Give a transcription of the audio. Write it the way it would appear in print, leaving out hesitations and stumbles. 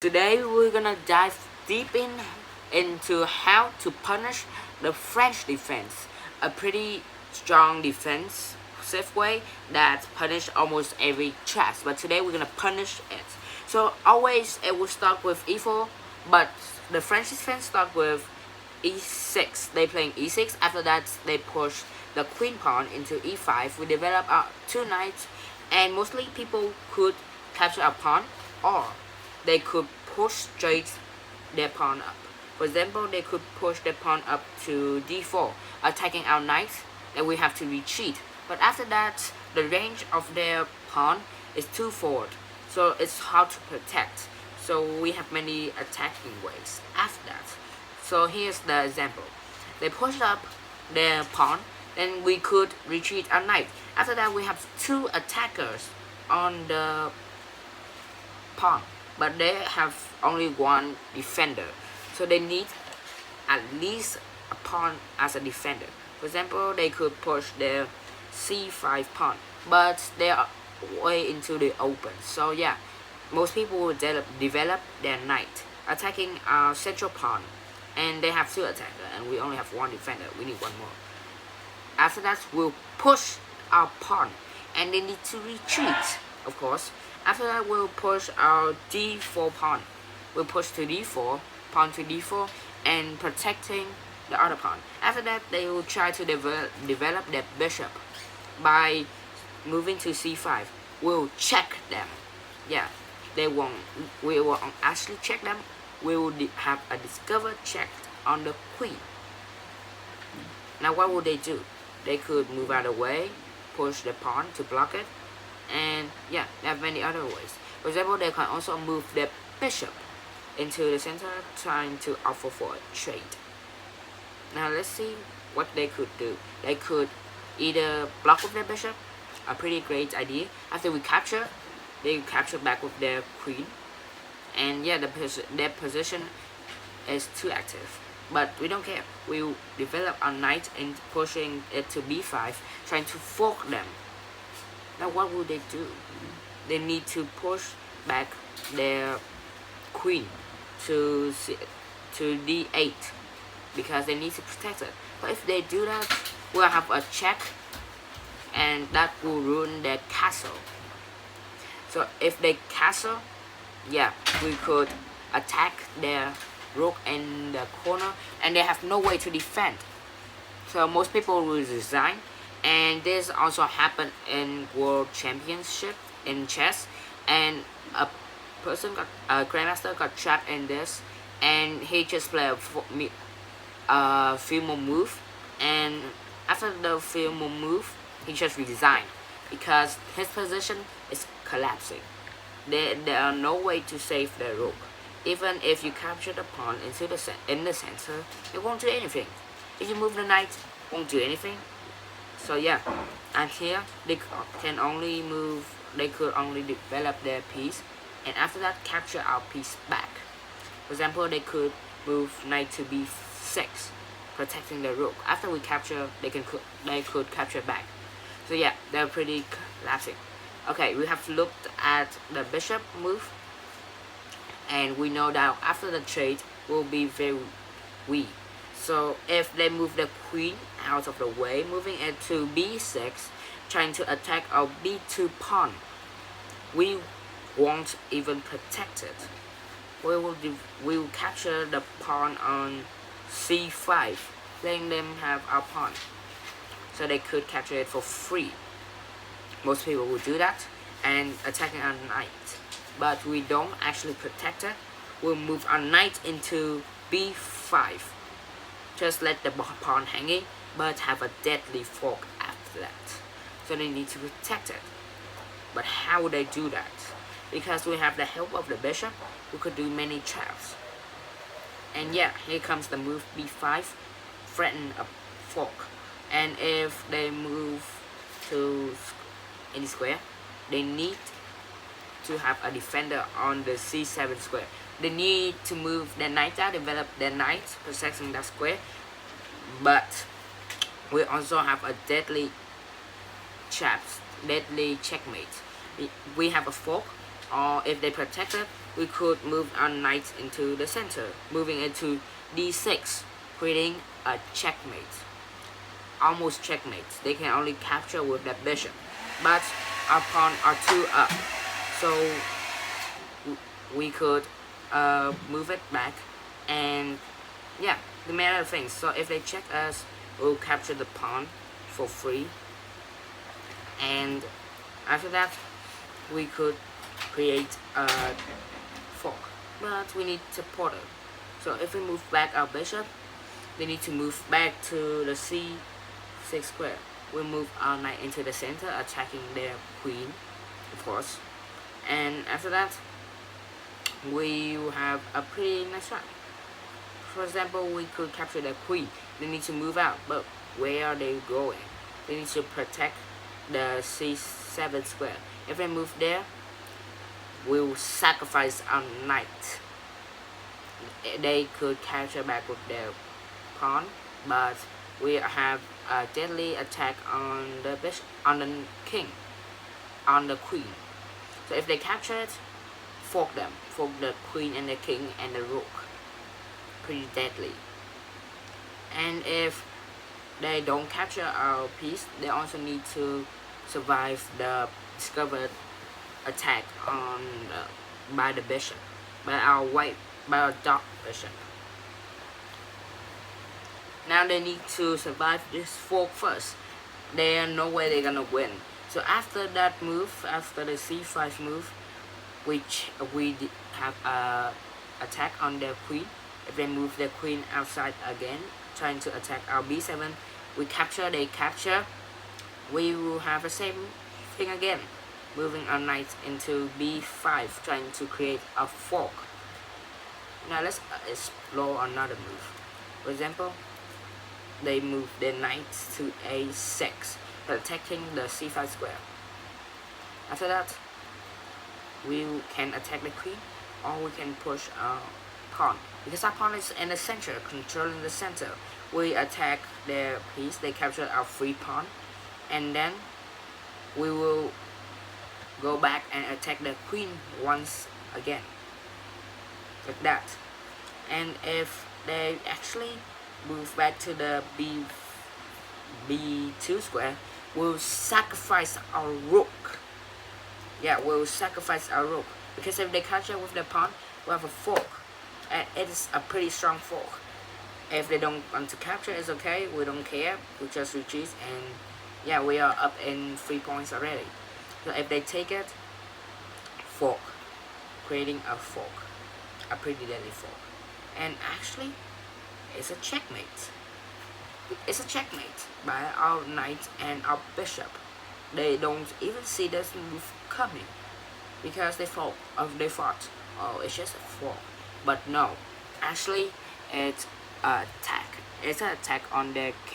Today we're gonna dive deep into how to punish the French defense, a pretty strong defensive way that punish almost every chess. But today we're gonna punish it. So always it will start with e4, but the French defense start with e6. They playing e6. After that, they push the queen pawn into e5. We develop our two knights, and mostly people could capture a pawn, or they could push straight their pawn up. For example, they could push their pawn up to d4, attacking our knight, then we have to retreat. But after that, the range of their pawn is too forward, so it's hard to protect. So we have many attacking ways after that. So here's the example. They push up their pawn, then we could retreat our knight. After that, we have two attackers on the pawn, but they have only one defender, so they need at least a pawn as a defender. For example, they could push their c5 pawn, but they are way into the open. So yeah, most people will develop their knight attacking our central pawn, and they have two attackers and we only have one defender. We need one more. After that, we'll push our pawn and they need to retreat, of course. After that, we'll push our d4 pawn. We'll push to d4, pawn to d4, and protecting the other pawn. After that, they will try to develop their bishop by moving to c5. We'll check them. Yeah, they won't. We will actually check them. We will have a discover check on the queen. Now, what will they do? They could move out of the way, push the pawn to block it, and yeah, they have many other ways. For example, they can also move their bishop into the center, trying to offer for a trade. Now let's see what they could do. They could either block with their bishop, a pretty great idea. After we capture, they capture back with their queen, and yeah, their position is too active. But we don't care. We will develop our knight and pushing it to b5, trying to fork them. Now what will they do? They need to push back their queen to d8 because they need to protect it. But if they do that, we'll have a check, and that will ruin their castle. So if they castle, yeah, we could attack their rook in the corner, and they have no way to defend. So most people will resign, and this also happened in World Championship in chess, and a grandmaster got trapped in this, and he just played a few more move, and after the few more move, he just resigned because his position is collapsing. There are no way to save the rook. Even if you capture the pawn in the center, it won't do anything. If you move the knight, it won't do anything. So yeah, and here they can only move. They could only develop their piece, and after that capture our piece back. For example, they could move knight to b6, protecting the rook. After we capture, they could capture back. So yeah, they're pretty collapsing. Okay, we have looked at the bishop move, and we know that after the trade will be very weak. So if they move the queen out of the way, moving it to b6, trying to attack our b2 pawn, we won't even protect it. We will capture the pawn on c5, letting them have our pawn, so they could capture it for free. Most people will do that and attacking our knight, but we don't actually protect it. We'll move our knight into b5, just let the pawn hanging, but have a deadly fork after that. So they need to protect it. But how would they do that? Because we have the help of the bishop, who could do many traps. And yeah, here comes the move b5, threaten a fork. And if they move to any square, they need to have a defender on the c7 square. They need to move their knight out, develop their knight, protecting that square. But we also have a deadly checkmate. We have a fork, or if they protect it, we could move our knight into the center, moving into d6, creating a checkmate. Almost checkmate. They can only capture with that bishop, but our pawn are 2 up, so we could move it back, and yeah, the matter of things. So if they check us, we'll capture the pawn for free, and after that we could create a fork, but we need supporter. So if we move back our bishop, they need to move back to the c6 square. We move our knight into the center, attacking their queen, of course, and after that we will have a pretty nice shot. For example, we could capture their queen. They need to move out, but where are they going? They need to protect the c7 square. If they move there, we will sacrifice our knight. They could capture back with their pawn, but we have a deadly attack on the bishop, on the king, on the queen. So if they capture it, fork them, fork the queen and the king and the rook. Pretty deadly. And if they don't capture our piece, they also need to survive the discovered attack on by the bishop, by our dark bishop. Now they need to survive this fork first. There's no way they're gonna win. So after that move, after the c5 move, which we have a attack on their queen. If they move their queen outside again, trying to attack our b7, we capture, they capture, we will have the same thing again, moving our knight into b5, trying to create a fork. Now let's explore another move. For example, they move their knight to a6, attacking the c5 square. After that, we can attack the queen, or we can push our pawn. Because our pawn is in the center, controlling the center, we attack their piece, they capture our free pawn, and then we will go back and attack the queen once again, like that. And if they actually move back to the b2 square, we'll sacrifice our rook. Yeah, we'll sacrifice our rook, because if they capture with their pawn, we have a fork, and it is a pretty strong fork. If they don't want to capture, it's okay, we don't care, we just retreat, and yeah, we are up in 3 points already. So if they take it, fork, creating a fork, a pretty deadly fork. And actually, it's a checkmate. It's a checkmate by our knight and our bishop. They don't even see this move coming, because they thought, oh, it's just a fork. But no, actually, it's an attack. It's an attack on their king.